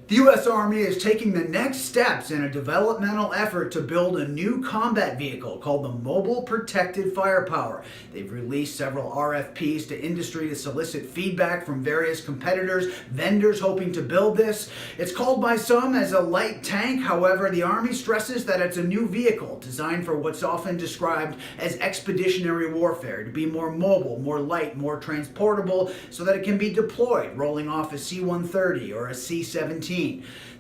The U.S. Army is taking the next steps in a developmental effort to build a new combat vehicle called the Mobile Protected Firepower. They've released several RFPs to industry to solicit feedback from various competitors, vendors hoping to build this. It's called by some as a light tank. However, the Army stresses that it's a new vehicle designed for what's often described as expeditionary warfare, to be more mobile, more light, more transportable, so that it can be deployed, rolling off a C-130 or a C-17.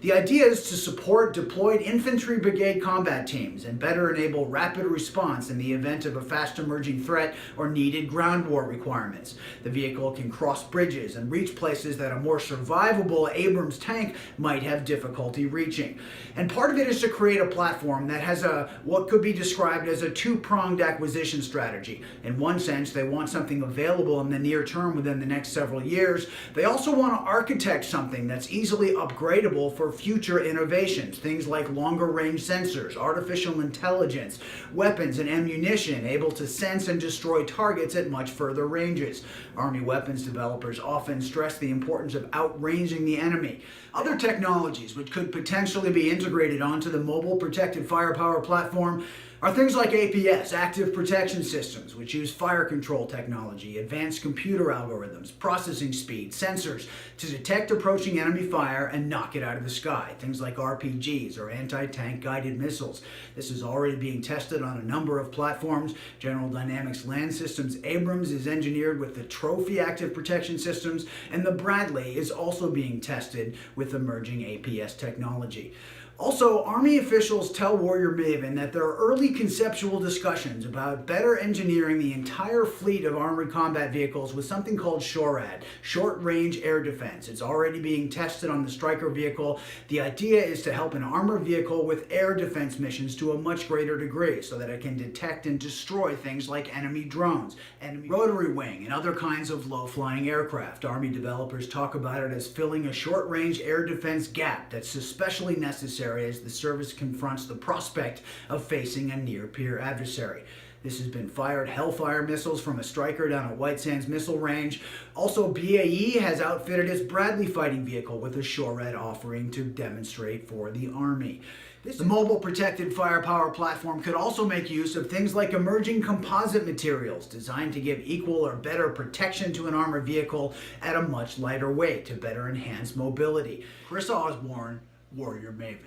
The idea is to support deployed infantry brigade combat teams and better enable rapid response in the event of a fast emerging threat or needed ground war requirements. The vehicle can cross bridges and reach places that a more survivable Abrams tank might have difficulty reaching. And part of it is to create a platform that has what could be described as a two-pronged acquisition strategy. In one sense, they want something available in the near term within the next several years. They also want to architect something that's easily upgradable for future innovations, things like longer range sensors, artificial intelligence, weapons and ammunition able to sense and destroy targets at much further ranges. Army weapons developers often stress the importance of outranging the enemy. Other technologies which could potentially be integrated onto the Mobile Protected Firepower platform are things like APS, active protection systems, which use fire control technology, advanced computer algorithms, processing speed, sensors to detect approaching enemy fire and knock it out of the sky. Things like RPGs or anti-tank guided missiles. This is already being tested on a number of platforms. General Dynamics Land Systems Abrams is engineered with the Trophy active protection systems, and the Bradley is also being tested with emerging APS technology. Also, Army officials tell Warrior Maven that there are early conceptual discussions about better engineering the entire fleet of armored combat vehicles with something called SHORAD, Short Range Air Defense. It's already being tested on the Stryker vehicle. The idea is to help an armored vehicle with air defense missions to a much greater degree so that it can detect and destroy things like enemy drones, enemy rotary wing, and other kinds of low-flying aircraft. Army developers talk about it as filling a short-range air defense gap that's especially necessary as the service confronts the prospect of facing a near-peer adversary. This has been fired Hellfire missiles from a Stryker down at White Sands Missile Range. Also, BAE has outfitted its Bradley fighting vehicle with a SHORAD offering to demonstrate for the Army. The Mobile Protected Firepower platform could also make use of things like emerging composite materials designed to give equal or better protection to an armored vehicle at a much lighter weight to better enhance mobility. Kris Osborn, Warrior Maven.